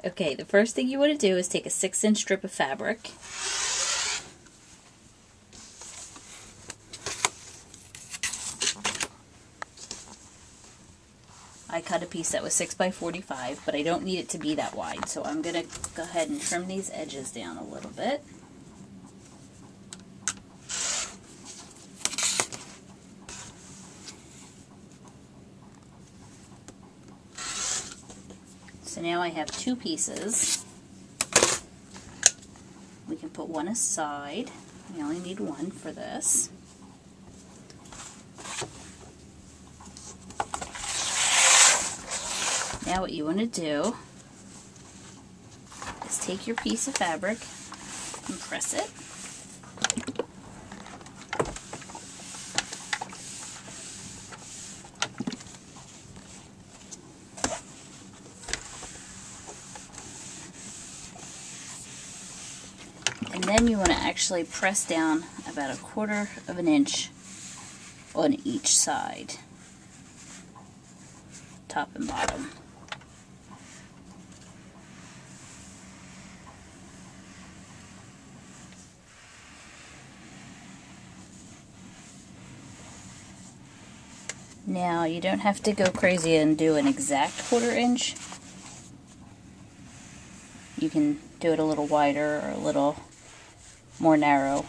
Okay, the first thing you want to do is take a 6-inch strip of fabric. I cut a piece that was 6 by 45, but I don't need it to be that wide, so I'm going to go ahead and trim these edges down a little bit. So now I have 2 pieces. We can put one aside. We only need one for this. Now what you want to do is take your piece of fabric and press it. And then you want to actually press down about 1/4 of an inch on each side, top and bottom. Now, you don't have to go crazy and do an exact 1/4 inch. You can do it a little wider or a little more narrow.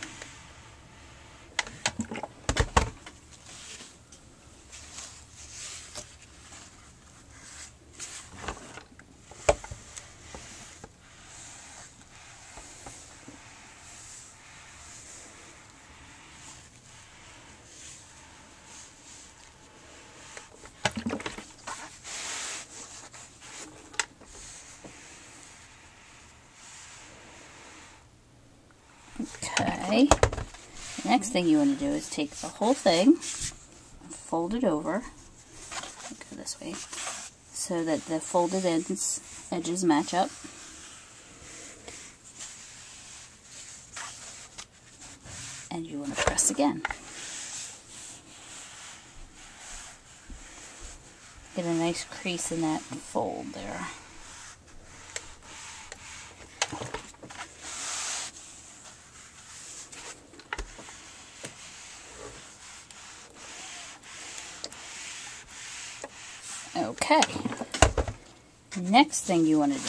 Okay, the next thing you want to do is take the whole thing, fold it over, go this way, so that the folded edges match up. And you want to press again. Get a nice crease in that fold there. Okay, next thing you want to do,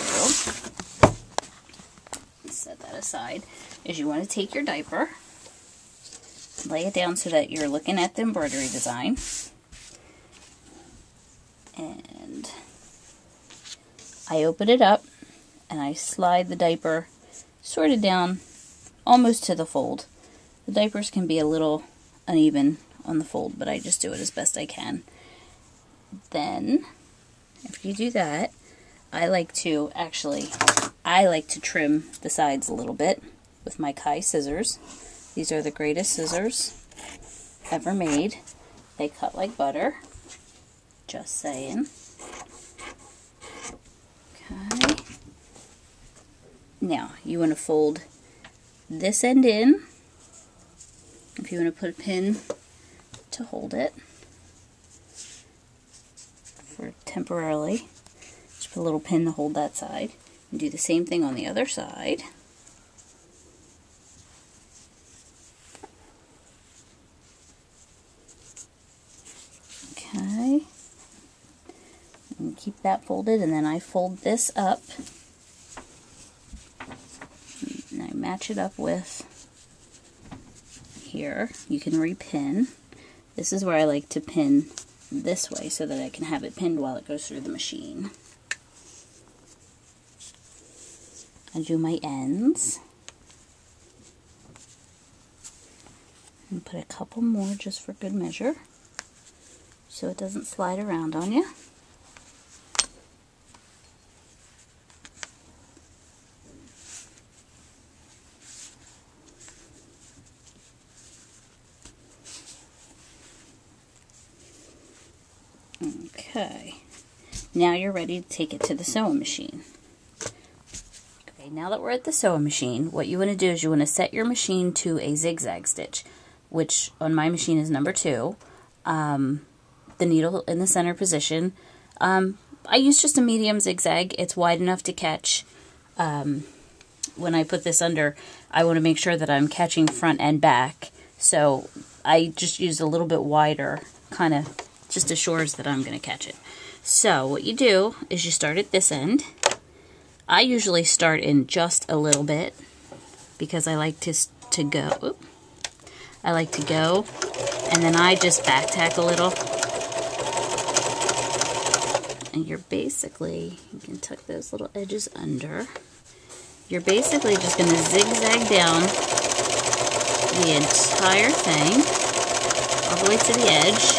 set that aside, is you want to take your diaper, lay it down so that you're looking at the embroidery design, and I open it up and I slide the diaper sort of down almost to the fold. The diapers can be a little uneven on the fold, but I just do it as best I can. Then, if you do that, I like to trim the sides a little bit with my Kai scissors. These are the greatest scissors ever made. They cut like butter. Just saying. Okay. Now, you want to fold this end in. If you want to put a pin to hold it. For temporarily, just put a little pin to hold that side, and do the same thing on the other side. Okay, and keep that folded, and then I fold this up, and I match it up with here. You can repin. This is where I like to pin this way so that I can have it pinned while it goes through the machine. I do my ends. And put a couple more just for good measure so it doesn't slide around on you. Okay, now you're ready to take it to the sewing machine. Okay, now that we're at the sewing machine, what you want to do is you want to set your machine to a zigzag stitch, which on my machine is number 2. The needle in the center position. I use just a medium zigzag. It's wide enough to catch. When I put this under, I want to make sure that I'm catching front and back. So I just use a little bit wider, kind of just assures that I'm going to catch it. So what you do is you start at this end. I usually start in just a little bit because I like to go. Oop, I like to go, and then I just back tack a little. And you're basically, you can tuck those little edges under. You're basically just going to zigzag down the entire thing, all the way to the edge.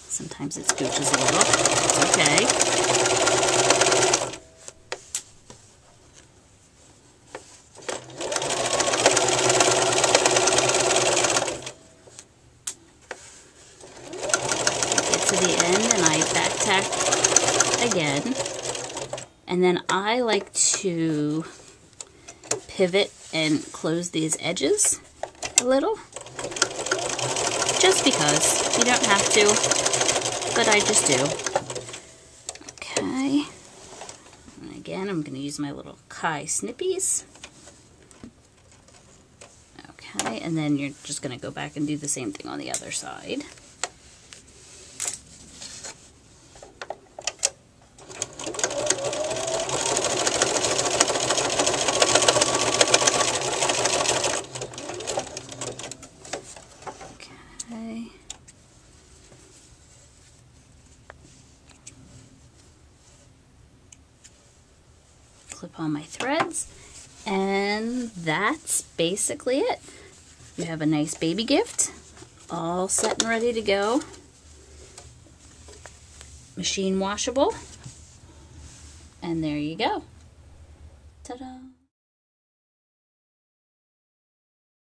Sometimes it scooches a little. It's okay. To the end, and I back tack again, and then I like to pivot and close these edges a little, just because. You don't have to, but I just do. Okay, and again I'm going to use my little Kai snippies. Okay, and then you're just going to go back and do the same thing on the other side. Clip on my threads, and that's basically it. You have a nice baby gift all set and ready to go. Machine washable, and there you go. Ta-da!